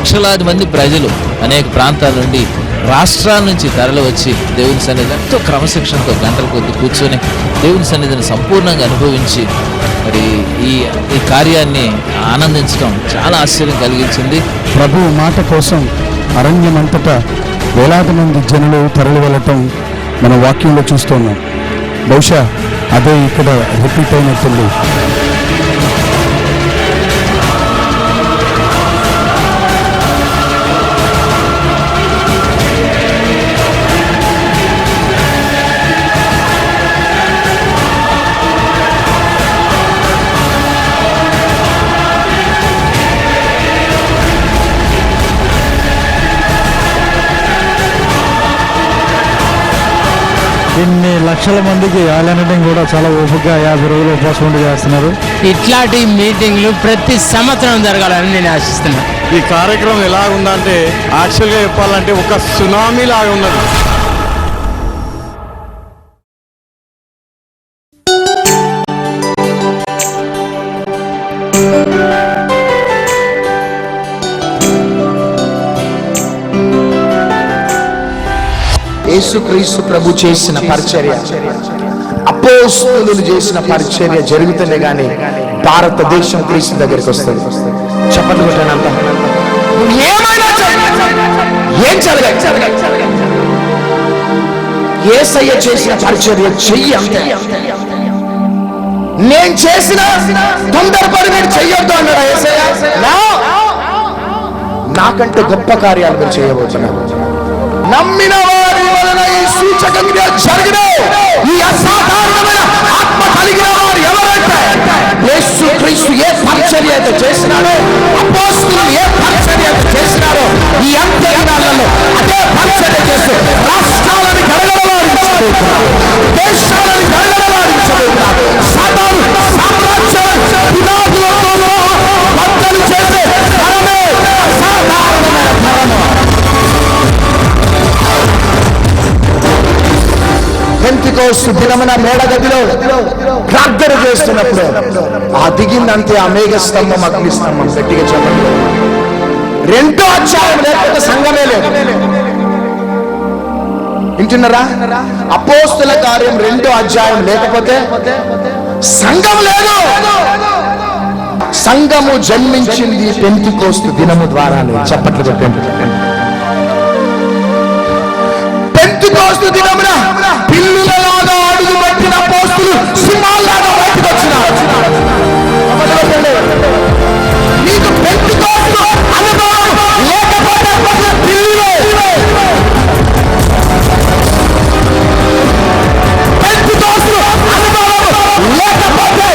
లక్షలాది మంది ప్రజలు అనేక ప్రాంతాల నుండి, రాష్ట్రాల నుంచి తరలి వచ్చి దేవుని సన్నిధిని ఎంతో క్రమశిక్షణతో గంటల కొద్ది కూర్చొని దేవుని సన్నిధిని సంపూర్ణంగా అనుభవించి మరి ఈ కార్యాన్ని ఆనందించడం చాలా ఆశ్చర్యం కలిగించింది. ప్రభు మాట కోసం అరణ్యమంతటా వేలాది మంది జనులు తరలి వెళ్ళటం మన వాక్యంలో చూస్తున్నాం. బహుశా అదే ఇక్కడ రిపీట్ అయినట్టుంది. ఇన్ని లక్షల మందికి ఆలనడం కూడా చాలా ఓపికగా 50 రోజులు ఉపవాసం ఉండి చేస్తున్నారు. ఇట్లాంటి మీటింగ్లు ప్రతి సంవత్సరం జరగాలని నేను ఆశిస్తున్నాను. ఈ కార్యక్రమం ఎలా ఉందంటే యాక్చువల్గా చెప్పాలంటే ఒక సునామీ లాగా ఉన్నది. యేసుక్రీస్తు ప్రభు చేసిన పరిచర్య, అపోస్తలులు చేసిన పరిచర్య జరుగుతుంది కానీ భారతదేశం క్రీస్తు దగ్గరికి వస్తుంది. చెప్పండి కొట్టానంత ఏమైనా ఏం జరగాలి, యేసయ్య చేసిన పరిచర్య చెయ్యి అంతే. నేను చేసిన తొందరపడి మీరు చెయ్యొద్దు అన్నాడు యేసయ్య. నాకంటే గొప్ప కార్యాలు మీరు చేయబోతున్నారు. నమ్మిన వారి వలన ఈ సూచక క్రియ జరిగిన ఈ అసాధారణమైన ఆత్మ కలిగిన వారు ఎవరంటే యేసుక్రీస్తు ఏ పరిచర్య అయితే చేసినారో, అపోస్తలులు ఏ పరిచర్య అయితే చేసినారో, ఈ అంత్య దినాలలో అదే పరిచర్య చేస్తూ రాష్ట్రాలను గడగడలాడించబోతున్నారు, దేశాలను గడగడలాడించబోతున్నారు. సాతాను సామ్రాజ్యాలను పునాదులతో బద్దలు చేసే తరమే అసాధారణమైన తరము. పెంతెకోస్తు దినమున మేడగదిలో ప్రార్థన చేస్తున్నప్పుడు ఆ దిగిందంతే ఆ మేఘస్తంభం, అగ్నిస్తంభం. గట్టిగా చెప్పండి. 2వ అధ్యాయం లేకపోతే సంఘమే లేదు. వింటున్నారా? అపోస్తుల కార్యం 2వ అధ్యాయం లేకపోతే సంఘం లేదు. సంఘము జన్మించింది పెంతెకోస్తు దినము ద్వారానే. చప్పట్లు కొట్టండి. పెంతెకోస్తు దినమున పిల్లులలాగా అడుగు పెట్టిన అపోస్తలులు సింహాల్లాగా బయటకు వచ్చినారు. నీకు పెంతెకోస్తు అనుభవం లేకపోతే పిల్లులే. పెంతెకోస్తు అనుభవం లేకపోతే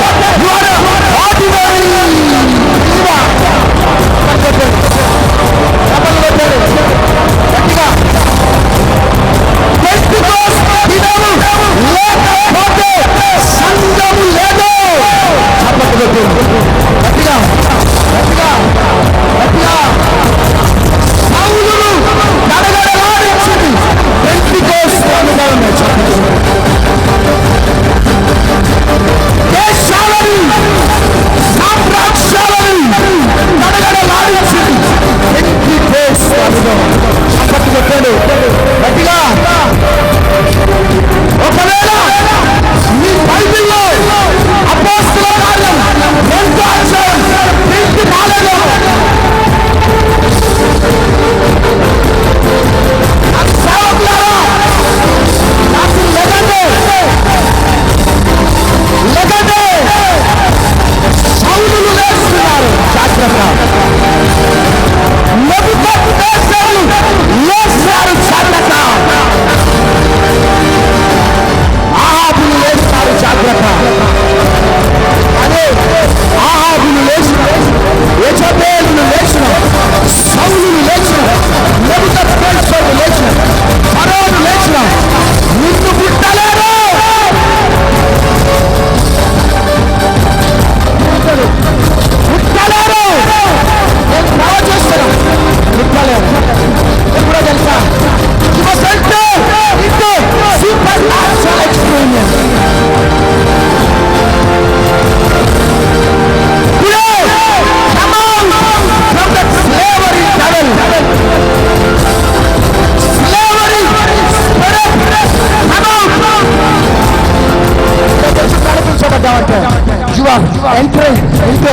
You are entering into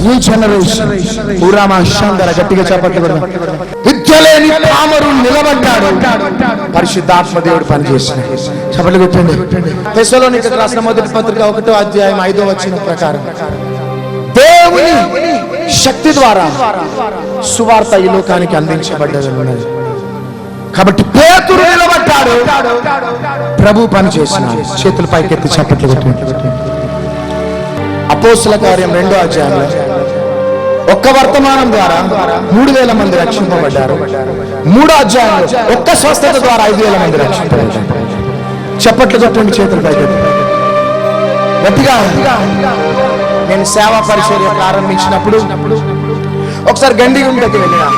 new generation. ఊరామా శాందర గట్టిగా చెప్పట్లు కూడా. విద్యలేని పామరు నిలబడ్డాడు, పరిశుద్ధాత్మ దేవుడు పనిచేసిన. చెప్పలు పెట్టండి. తెస్సలోనికీయులకు రాసిన మొదటి పత్రిక 1వ అధ్యాయం 5వ వచనం ప్రకారం దేవుని శక్తి ద్వారా సువార్త ఈ లోకానికి అందించబడ్డది. కాబట్టి పేతురు నిలబడ్డాడు, ప్రభు పని చేసినాడు. చేతులు పైకెత్తి చప్పట్లు కొట్టండి. అపోస్తల కార్యం 2వ అధ్యాయంలో ఒక్క వర్తమానం ద్వారా 3000 మంది రక్షింపబడ్డారు. 3వ అధ్యాయంలో ఒక్క స్వస్థత ద్వారా 5000 మంది రక్షింపబడ్డారు. చప్పట్లు కొట్టండి, చేతులు పైకెత్తి గట్టిగా. నేను సేవా పరిచర్య ప్రారంభించినప్పుడు ఒకసారి గండిగుంటకి వెళ్ళినా.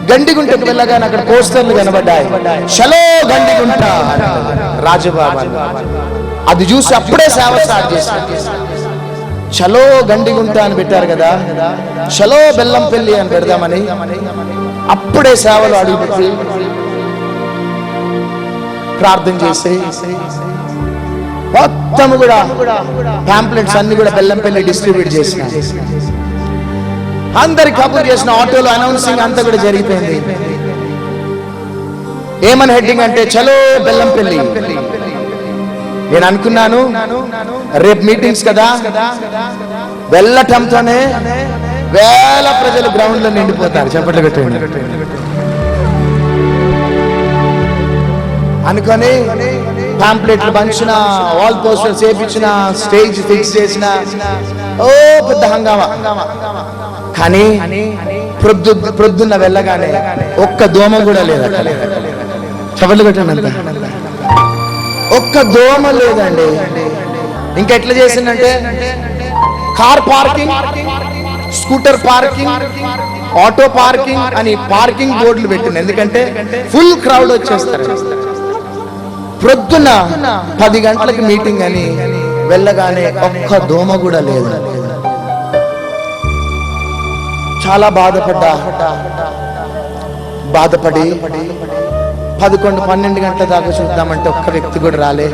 గండిగుంటకు వెళ్ళగానే అక్కడ పోస్టర్లు కనబడ్డాయి, చలో గండిగుంట రాజబాబు. అది చూసి అప్పుడే సేవ స్టార్ట్ చేశాను. చలో గండిగుంట అని పెట్టారు కదా, చలో బెల్లంపల్లి అని పెడదామని అప్పుడే సేవలు అడుగుపెట్టి ప్రార్థన చేసి మొత్తం కూడా పాంప్లెట్స్ అన్ని కూడా బెల్లంపల్లి డిస్ట్రిబ్యూట్ చేసిన. అందరికి కబుర్ చేసిన, ఆటోలో అనౌన్సింగ్ అంతా కూడా జరిగిపోయింది. ఏమని హెడ్డింగ్ అంటే చలో బెల్లంపల్లి. నేను అనుకున్నాను రేపు మీటింగ్స్ కదా, వెళ్ళటంతోనే వేల ప్రజలు గ్రౌండ్ లో నిండిపోతారు. చెప్పట్లు పెట్టండి అనుకొని పాంప్లెట్లు పంచిన, వాల్ పోస్టర్స్ వేయించిన, స్టేజ్ ఫిక్స్ చేసిన, ఓ పెద్ద హంగామా. కానీ ప్రొద్దున్న వెళ్ళగానే ఒక్క దోమ కూడా లేదు అక్కడ. చప్పట్లు కొట్టండి అంత. ఒక్క దోమ లేదండి. ఇంకా ఎట్లా చేసిందంటే car parking, scooter parking, auto parking అని పార్కింగ్ బోర్డులు పెట్టింది. ఎందుకంటే ఫుల్ క్రౌడ్ వచ్చేస్తారు. ప్రొద్దున 10 గంటలకి మీటింగ్ అని వెళ్ళగానే ఒక్క దోమ కూడా లేదు. చాలా బాధపడి 11-12 గంటల దాకా చూద్దామంటే ఒక్క వ్యక్తి కూడా రాలే.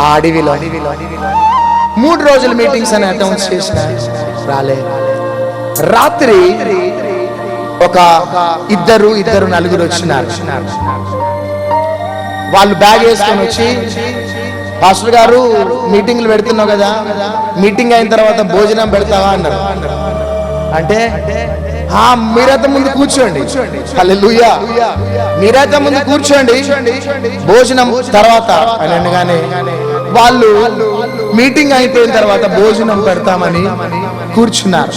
ఆ అడవిలో 3 రోజులు మీటింగ్స్ అని అనౌన్స్ చేసిన, రాలే. రాత్రి ఒక ఇద్దరు నలుగురు వచ్చినారు. వాళ్ళు బ్యాగ్ వేసుకొని వచ్చి, పాస్టర్ గారు మీటింగ్లు పెడుతున్నావు కదా, మీటింగ్ అయిన తర్వాత భోజనం పెడతావా అన్నారు. అంటే మీరైతే ముందు కూర్చోండి, హల్లెలూయా, మీరైతే ముందు కూర్చోండి, భోజనం తర్వాత అని అనగానే వాళ్ళు మీటింగ్ అయిపోయిన తర్వాత భోజనం పెడతామని కూర్చున్నారు.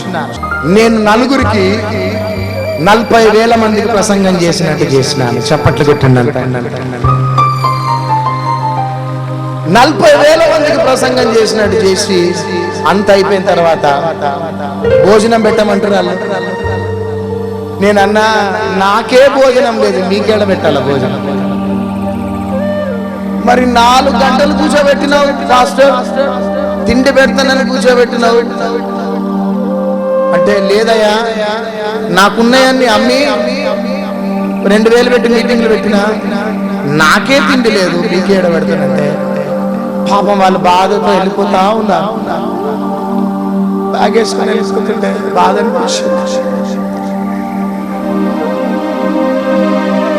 నేను నలుగురికి 40,000 మందికి ప్రసంగం చేసినట్టు చేసినాను. చప్పట్లు కొట్టండి. 40,000 మందికి ప్రసంగం చేసినట్టు చేసి అంత అయిపోయిన తర్వాత భోజనం పెట్టమంటారు. నేను అన్నా, నాకే భోజనం లేదు, మీకేడ పెట్టాల భోజనం? మరి 4 గంటలు కూర్చోబెట్టినావు పాస్టర్, తిండి పెడతానని కూర్చోబెట్టినావు అంటే, లేదయ్యా నాకున్నాయన్ని అమ్మి 2,000 పెట్టి మీటింగ్లు పెట్టినా నాకే తిండి లేదు, మీకేడ పెడతానంటే పాపం వాళ్ళు బాధతో వెళ్ళిపోతా ఉన్నారు. బ్యాగ్ వేసుకొని వెళ్ళిపోతుంటే బాధ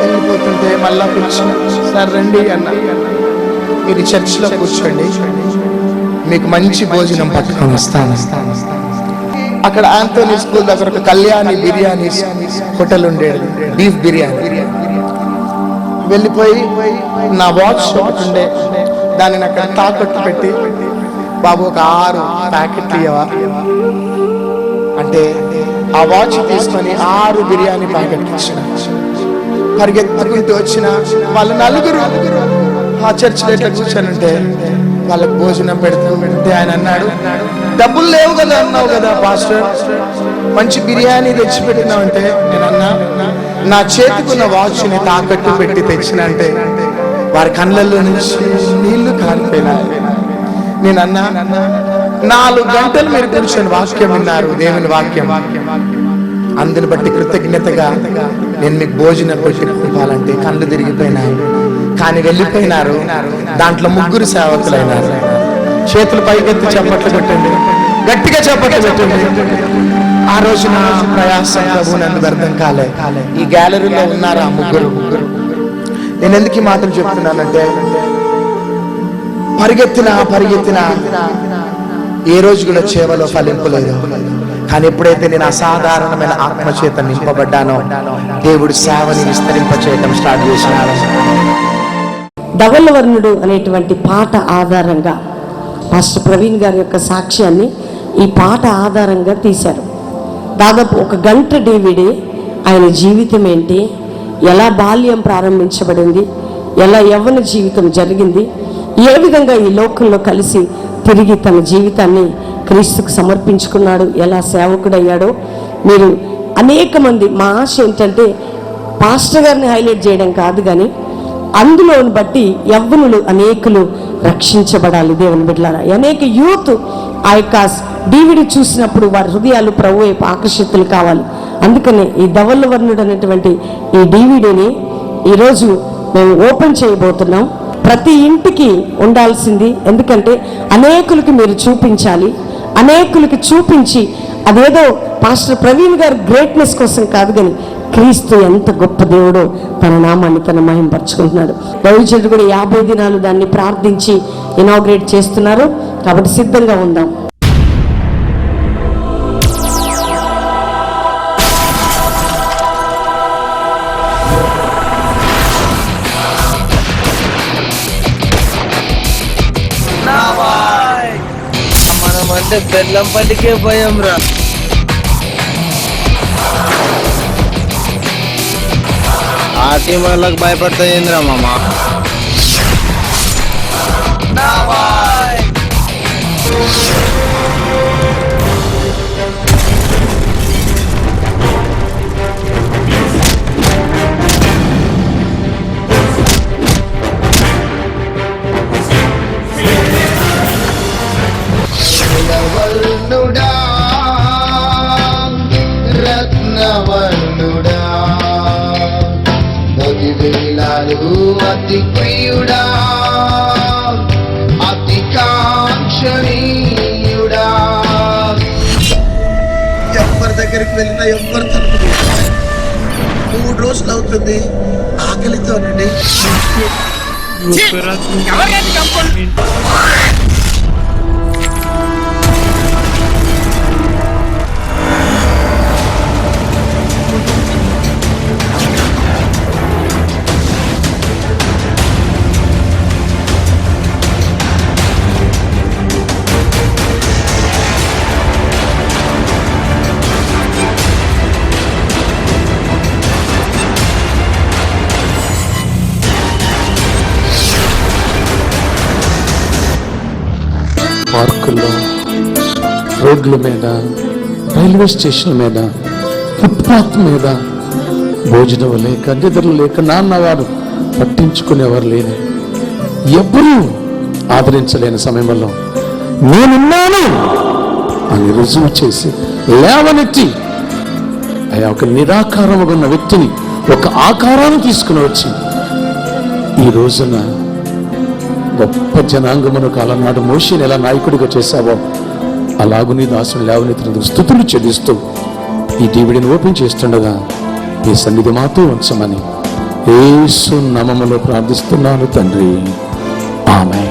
వెళ్ళిపోతుంటే మళ్ళా కూర్చొని, సార్ రండి అన్న, మీరు చర్చిలో కూర్చోండి, మీకు మంచి భోజనం పట్టుకొని వస్తాను. అక్కడ ఆంథోనీ స్కూల్ దగ్గర ఒక కళ్యాణి బిర్యానీ హోటల్ ఉండేది, బీఫ్ బిర్యానీ. వెళ్ళిపోయి నా వాచ్ ఒకటి ఉండే, దానిని అక్కడ తాకట్టు పెట్టి, బాబు ఒక 6 ప్యాకెట్లు ఇవ్వవా అంటే ఆ వాచ్ తీసుకొని 6 బిర్యానీ ప్యాకెట్లు ఇచ్చిన. పరిగెత్తుకుంటూ వచ్చిన వాళ్ళ నలుగురు ఆ చర్చిలో ఎట్లా కూర్చొని వాళ్ళకి భోజనం పెడితే ఆయన అన్నాడు, డబ్బులు లేవు కదా అన్నావు కదా పాస్టర్, మంచి బిర్యానీ తెచ్చి పెట్టినావు అంటే, నేను అన్నా, నా చేతికున్న వాచ్ని తాకట్టు పెట్టి తెచ్చిన అంటే వారి కళ్ళల్లో నుంచి నీళ్లు కాలిపోయినాయి. నేను అన్నా, 4 గంటలు మీరు కూర్చొని వాక్యం విన్నారు, దేవుని వాక్యం, అందుని బట్టి కృతజ్ఞతగా నేను మీకు భోజనం పెట్టుకోవాలంటే కళ్ళు తిరిగిపోయినాయి. కానీ వెళ్ళిపోయినారు, దాంట్లో 3 సేవకులైనారు. చేతులు పైకెత్తి చప్పట్లు పెట్టండి, గట్టిగా చప్పట్లు పెట్టండి. ఆ రోజు నా ప్రయాసం ప్రభు నన్ను వ్యర్థం కాలే. ఈ గ్యాలరీలో ఉన్నారా ముగ్గురు? నేను ఎందుకు ఈ మాటలు చెప్తున్నానంటే, పరిగెత్తినా ఏ రోజు కూడా చేవలో ఫలింపలేదు. కానీ ఎప్పుడైతే నేను అసాధారణమైన ఆత్మచేత నింపబడ్డానో, దేవుడు సేవని విస్తరింప చేయడం స్టార్ట్ చేసినాడు. ధవళవర్ణుడు అనేటువంటి పాట ఆధారంగా మాస్టర్ ప్రవీణ్ గారి యొక్క సాక్ష్యాన్ని ఈ పాట ఆధారంగా తీశారు. దాదాపు 1 గంట DVD. ఆయన జీవితం ఏంటి, ఎలా బాల్యం ప్రారంభించబడింది, ఎలా యవ్వన జీవితం జరిగింది, ఏ విధంగా ఈ లోకంలో కలిసి తిరిగి తన జీవితాన్ని క్రీస్తుకు సమర్పించుకున్నాడు, ఎలా సేవకుడయ్యాడో మీరు అనేక మంది, మా ఆశ ఏంటంటే పాస్టర్ గారిని హైలైట్ చేయడం కాదు, కానీ అందులోని బట్టి యవ్వనులు అనేకులు రక్షించబడాలి. దేవుని బిడ్డలారా, అనేక యూత్ ఆ యొక్క DVD చూసినప్పుడు వారి హృదయాలు ప్రభు వైపు ఆకర్షితులు కావాలి. అందుకనే ఈ ధవళవర్ణుడు అనేటువంటి ఈ DVDని ఈరోజు మేము ఓపెన్ చేయబోతున్నాం. ప్రతి ఇంటికి ఉండాల్సింది, ఎందుకంటే అనేకులకి మీరు చూపించాలి. అనేకులకి చూపించి అదేదో పాస్టర్ ప్రవీణ్ గారి గ్రేట్నెస్ కోసం కాదు, కానీ క్రీస్తు ఎంత గొప్ప దేవుడో తన నామాన్ని తన మహింపరుచుకుంటున్నాడు. దైవజనుడు కూడా 50 దినాలు దాన్ని ప్రార్థించి ఇనాగ్రేట్ చేస్తున్నారు. కాబట్టి సిద్ధంగా ఉందాం. మనమంటే బెల్లం పల్లికే భయం రా. ఆ టీం వాళ్ళకి భయపడతాయిందిరా మామ. అతి ప్రియుడా, అతి కాంక్షణీయుడా, ఎవరి దగ్గరికి వెళ్ళినా ఎవరు తలుపు 3 రోజులు అవుతుంది ఆకలితోనండి. పార్కుల్లో, రోడ్ల మీద, రైల్వే స్టేషన్ మీద, ఫుట్పాత్ మీద భోజనం లేక, నిద్రలు లేక, నాన్నవారు పట్టించుకునేవారు లేని, ఎవ్వరూ ఆదరించలేని సమయంలో నేనున్నాను అని రుజువు చేసి లేవనెత్తి ఒక నిరాకారముగా ఉన్న వ్యక్తిని ఒక ఆకారాన్ని తీసుకుని వచ్చి ఈ రోజున గొప్ప జనాంగమునకు అలనాడు మోషేని ఎలా నాయకుడిగా చేశావో అలాగు నీ దాసుని లేవనెత్తినందుకు స్తుతులు చెల్లిస్తూ ఈ DVDని ఓపెన్ చేస్తుండగా ఈ సన్నిధి మాతో ఉంచమని యేసు నామములో ప్రార్థిస్తున్నాను తండ్రి, ఆమేన్.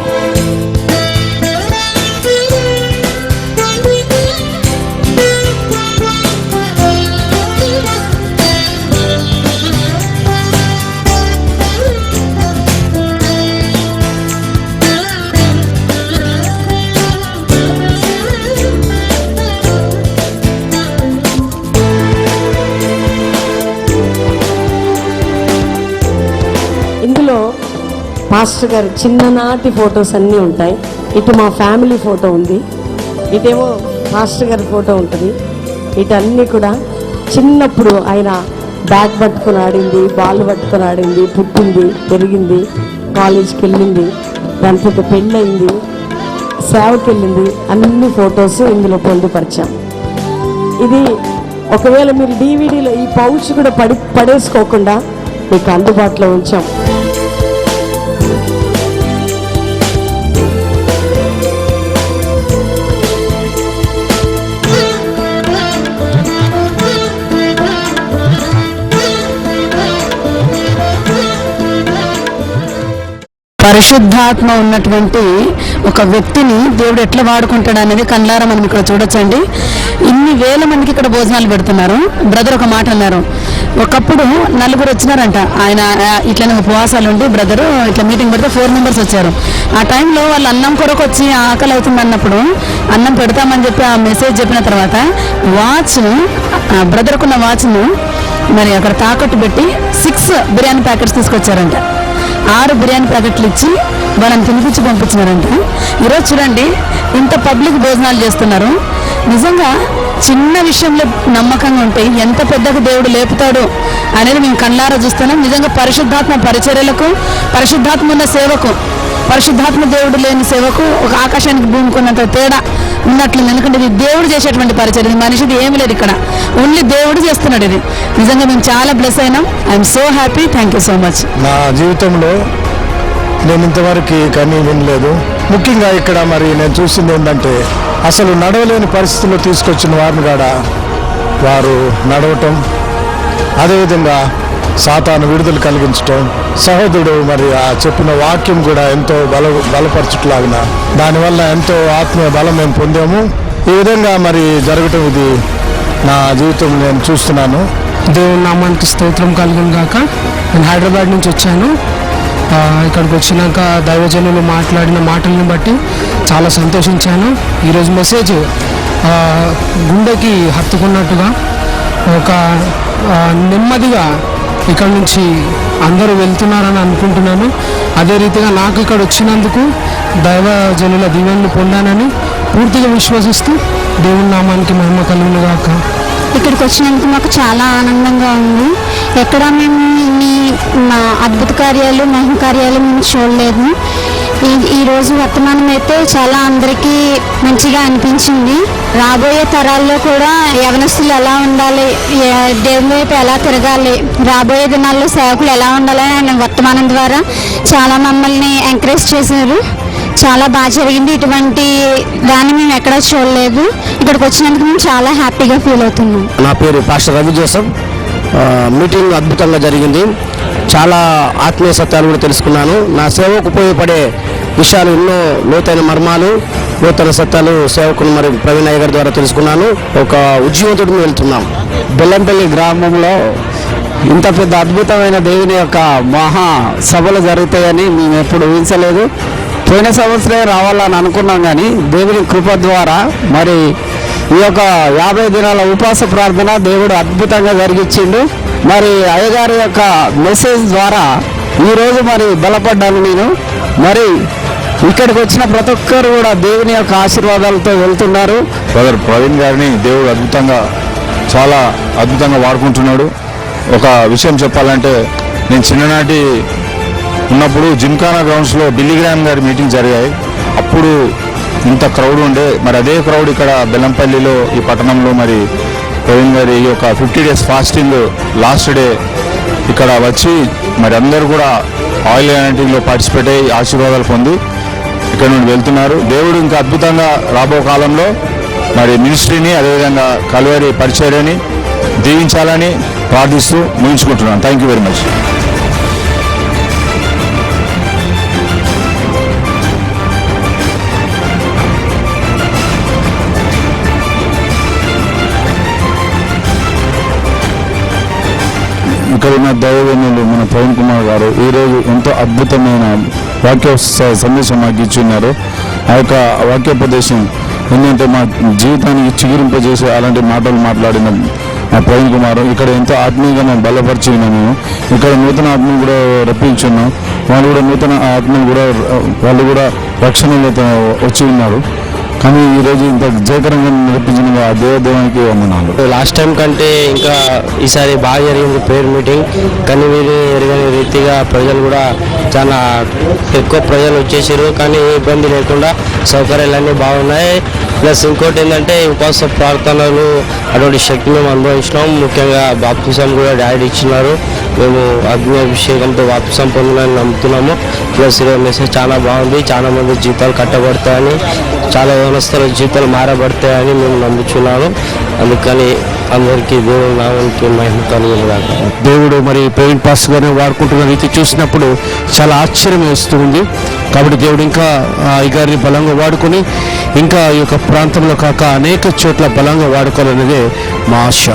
మాస్టర్ గారి చిన్ననాటి ఫొటోస్ అన్నీ ఉంటాయి. ఇటు మా ఫ్యామిలీ ఫోటో ఉంది, ఇటేమో మాస్టర్ గారి ఫోటో ఉంటుంది. ఇటన్నీ కూడా చిన్నప్పుడు ఆయన బ్యాగ్ పట్టుకొని ఆడింది, బాల్ పట్టుకొని ఆడింది, పుట్టింది, పెరిగింది, కాలేజ్కి వెళ్ళింది, దాని తర్వాత పెళ్ళయింది, సేవకి వెళ్ళింది, అన్ని ఫొటోస్ ఇందులో పొందుపరిచాం. ఇది ఒకవేళ మీరు DVDలో ఈ పౌచ్ కూడా పడేసుకోకుండా మీకు అందుబాటులో ఉంచాం. పరిశుద్ధాత్మ ఉన్నటువంటి ఒక వ్యక్తిని దేవుడు ఎట్లా వాడుకుంటాడు అనేది కళ్ళారా మనం ఇక్కడ చూడొచ్చండి. ఇన్ని వేల మందికి ఇక్కడ భోజనాలు పెడుతున్నారు. బ్రదర్ ఒక మాట అన్నారు, ఒకప్పుడు 4 వచ్చినారంట. ఆయన ఇట్లనే ఉపవాసాలు ఉండి బ్రదరు ఇట్లా మీటింగ్ పెడితే 4 మెంబర్స్ వచ్చారు. ఆ టైంలో వాళ్ళు అన్నం కొరకు వచ్చి ఆకలి అవుతుంది అన్నప్పుడు అన్నం పెడతామని చెప్పి ఆ మెసేజ్ చెప్పిన తర్వాత వాచ్ను, బ్రదర్కున్న వాచ్ను మరి అక్కడ తాకట్టు పెట్టి 6 బిర్యానీ ప్యాకెట్స్ తీసుకొచ్చారంట. 6 బిర్యానీ ప్యాకెట్లు ఇచ్చి వాళ్ళని తినిపించి పంపించినారంట. ఈరోజు చూడండి ఇంత పబ్లిక్ భోజనాలు చేస్తున్నారు. నిజంగా చిన్న విషయంలో నమ్మకంగా ఉంటే ఎంత పెద్దగా దేవుడు లేపుతాడు అనేది మేము కళ్ళారా చూస్తున్నాం. నిజంగా పరిశుద్ధాత్మ పరిచర్యలకు, పరిశుద్ధాత్మ ఉన్న సేవకు, పరిశుద్ధాత్మ దేవుడు లేని సేవకు ఒక ఆకాశానికి భూమికున్నంత తేడా ఉన్నట్లుంది. ఎందుకంటే ఇది దేవుడు చేసేటువంటి పరిచర్య, ఇది మనిషిది ఏమి లేదు, ఇక్కడ ఓన్లీ దేవుడు చేస్తున్నాడు. ఇది నిజంగా మేము చాలా బ్లెస్ అయినాం. I'm so happy. Thank you so much. నా జీవితంలో నేను ఇంతవరకు కానీ వినలేదు. ముఖ్యంగా ఇక్కడ మరి నేను చూసింది ఏంటంటే అసలు నడవలేని పరిస్థితుల్లో తీసుకొచ్చిన వారిని కూడా వారు నడవటం, అదేవిధంగా సాతాను విడుదల కలిగించటం, సహోదరుడు మరి ఆ చెప్పిన వాక్యం కూడా ఎంతో బలపరచుట్లాగిన దానివల్ల ఎంతో ఆత్మీయ బలం మేము పొందాము. ఈ విధంగా మరి జరగటం ఇది నా జీవితం నేను చూస్తున్నాను. దేవుని నామానికి స్తోత్రం కలుగును గాక. నేను హైదరాబాద్ నుంచి వచ్చాను. ఇక్కడికి వచ్చినాక దైవజనులు మాట్లాడిన మాటలను బట్టి చాలా సంతోషించాను. ఈరోజు మెసేజ్ గుండెకి హత్తుకున్నట్టుగా ఒక నెమ్మదిగా ఇక్కడ నుంచి అందరూ వెళ్తున్నారని అనుకుంటున్నాను. అదే రీతిగా నాకు ఇక్కడ వచ్చినందుకు దైవజనుల దీవెనలు పొందానని పూర్తిగా విశ్వసిస్తూ దేవుని నామానికి మహిమ కలుగును గాక. ఇక్కడికి వచ్చినందుకు మాకు చాలా ఆనందంగా ఉంది. ఎక్కడ మేము మీ అద్భుత కార్యాలు, మహిమ కార్యాలు మేము చూడలేదు. ఈరోజు వర్తమానం అయితే చాలా అందరికీ మంచిగా అనిపించింది. రాబోయే తరాల్లో కూడా యవనస్తులు ఎలా ఉండాలి, దేవుని వైపు ఎలా తిరగాలి, రాబోయే దినాల్లో సేవకులు ఎలా ఉండాలని ఆయన వర్తమానం ద్వారా చాలా మమ్మల్ని ఎంకరేజ్ చేశారు. చాలా బాగా జరిగింది. ఇటువంటి దాన్ని మేము ఎక్కడా చూడలేదు. ఇక్కడికి వచ్చినందుకు మేము చాలా హ్యాపీగా ఫీల్ అవుతున్నాం. నా పేరు పాస్టర్ రవి జోసఫ్. మీటింగ్ అద్భుతంగా జరిగింది. చాలా ఆత్మీయ సత్యాలు కూడా తెలుసుకున్నాను. నా సేవకు ఉపయోగపడే విషయాలు ఎన్నో లోతైన మర్మాలు, లోతైన సత్యాలు సేవకులు మరి ప్రవీణ్ అయ్య గారి ద్వారా తెలుసుకున్నాను. ఒక ఉద్యమంతో వెళ్తున్నాం. బెల్లంపల్లి గ్రామంలో ఇంత పెద్ద అద్భుతమైన దేవుని యొక్క మహా సభలు జరుగుతాయని మేము ఎప్పుడు ఊహించలేదు. పోయిన సంవత్సరమే రావాలని అనుకున్నాం, కానీ దేవుని కృప ద్వారా మరి ఈ యొక్క 50 దినాల ఉపవాస ప్రార్థన దేవుడు అద్భుతంగా జరిగించిండు. మరి అయ్యగారి యొక్క మెసేజ్ ద్వారా ఈరోజు మరి బలపడ్డాను నేను. మరి ఇక్కడికి వచ్చిన ప్రతి ఒక్కరు కూడా దేవుని యొక్క ఆశీర్వాదాలతో వెళ్తున్నారు. బ్రదర్ ప్రవీణ్ గారిని దేవుడు చాలా అద్భుతంగా వాడుకుంటున్నాడు. ఒక విషయం చెప్పాలంటే, నేను చిన్ననాటి ఉన్నప్పుడు జిమ్ఖానా గ్రౌండ్స్లో బిల్లీ గ్రామ్ గారి మీటింగ్ జరిగాయి. అప్పుడు ఇంత క్రౌడ్ ఉండే. మరి అదే క్రౌడ్ ఇక్కడ బెల్లంపల్లిలో, ఈ పట్టణంలో మరి ప్రవీణ్ గారి ఈ యొక్క 50 days ఫాస్టింగ్ లాస్ట్ డే ఇక్కడ వచ్చి మరి అందరూ కూడా ఆయిల్ యానిటింగ్లో పార్టిసిపేట్ అయ్యి ఆశీర్వాదాలు పొంది ఇక్కడ నుండి వెళ్తున్నారు. దేవుడు ఇంకా అద్భుతంగా రాబో కాలంలో మరి మినిస్ట్రీని, అదేవిధంగా కల్వరి పరిచర్యని దీవించాలని ప్రార్థిస్తూ ముగించుకుంటున్నాను. Thank you very much. ఇక్కడ ఉన్న దైవజనులు మన ప్రవీణ్ కుమార్ గారు ఈరోజు ఎంతో అద్భుతమైన వాక్య సందేశం మాకు ఇచ్చున్నారు. ఆ యొక్క వాక్యోపదేశం ఏంటంటే మా జీవితానికి చిగురింపజేసే అలాంటి మాటలు మాట్లాడిన మా ప్రవీణ్ కుమార్ ఇక్కడ ఎంతో ఆత్మీయంగా మేము బలపరిచి ఉన్నాము. ఇక్కడ నూతన ఆత్మలు కూడా రప్పించున్నాం. వాళ్ళు కూడా నూతన ఆత్మలు కూడా వాళ్ళు కూడా రక్షణలో వచ్చి ఉన్నారు. కానీ ఈరోజు ఇంత జయకరంగా నడిపించిన ఆ దేవానికి వందనాలు. లాస్ట్ టైం కంటే ఇంకా ఈసారి బాగా జరిగింది ప్రేయర్ మీటింగ్. కానీ వీరు ఎరగని రీతిగా ప్రజలు కూడా చాలా ఎక్కువ ప్రజలు వచ్చేసారు. కానీ ఇబ్బంది లేకుండా సౌకర్యాలన్నీ బాగున్నాయి. ప్లస్ ఇంకోటి ఏంటంటే ఉపవాస ప్రార్థనలు అటువంటి శక్తి మేము అనుభవించినాం. ముఖ్యంగా బాప్తిజం కూడా డాడీ ఇచ్చినారు. మేము అగ్నిఅభిషేకంతో బాప్తిజం పొందాలని నమ్ముతున్నాము. ప్లస్ ఈరోజు మెసేజ్ చాలా బాగుంది. చాలా మంది జీతాలు కట్టబడతాయని, చాలా యవనస్తుల జీతాలు మారబడతాయని మేము నమ్ముతున్నాము. అందుకని అందరికీ దేవుని నామానికి మహిమ కలుగునుగాక. దేవుడు మరి ప్రవీణ్ పాస్టర్ గారిని వాడుకుంటున్న రీతి చూసినప్పుడు చాలా ఆశ్చర్యం వేస్తూ ఉంది. కాబట్టి దేవుడు ఇంకా ఈ గారిని బలంగా వాడుకొని ఇంకా ఈ యొక్క ప్రాంతంలో కాక అనేక చోట్ల బలంగా వాడుకోవాలనేదే మా ఆశ.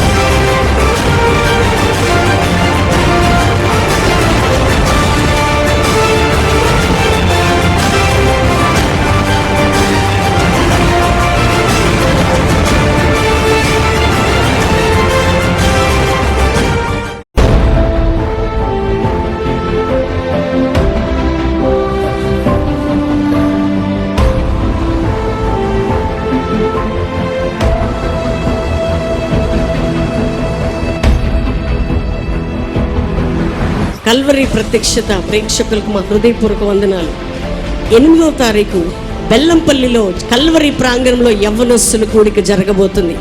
కల్వరి ప్రత్యక్షత ప్రేక్షకులకు మా హృదయపూర్వక వందనాలు. 8వ తారీఖు బెల్లంపల్లిలో కల్వరి ప్రాంగణంలో యవ్వనస్తుల కూడిక జరగబోతుంది.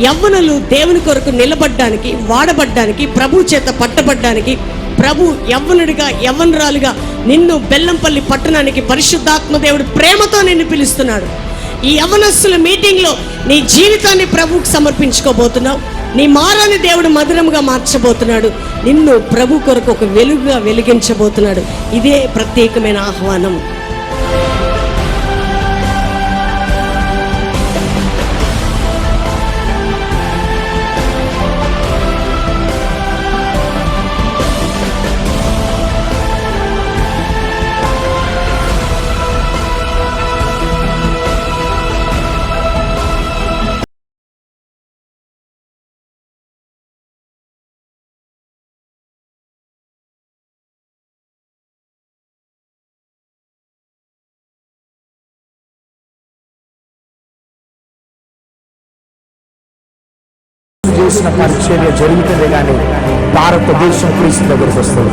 యవ్వనులు దేవుని కొరకు నిలబడ్డానికి, వాడబడ్డానికి, ప్రభు చేత పట్టబడ్డానికి, ప్రభు యవ్వనుడిగా యవ్వనురాలుగా నిన్ను బెల్లంపల్లి పట్టణానికి పరిశుద్ధాత్మ దేవుడు ప్రేమతో నిన్ను పిలుస్తున్నాడు. ఈ యవ్వనస్తుల మీటింగ్లో నీ జీవితాన్ని ప్రభువుకు సమర్పించుకోబోతున్నావు. నీ మారాన్ని దేవుడు మధురంగా మార్చబోతున్నాడు. నిన్ను ప్రభు కొరకు ఒక వెలుగుగా వెలిగించబోతున్నాడు. ఇదే ప్రత్యేకమైన ఆహ్వానం. చేసిన పరిచర్య జరుగుతుంది కానీ భారతదేశం క్రీస్తు దగ్గరికి వస్తుంది.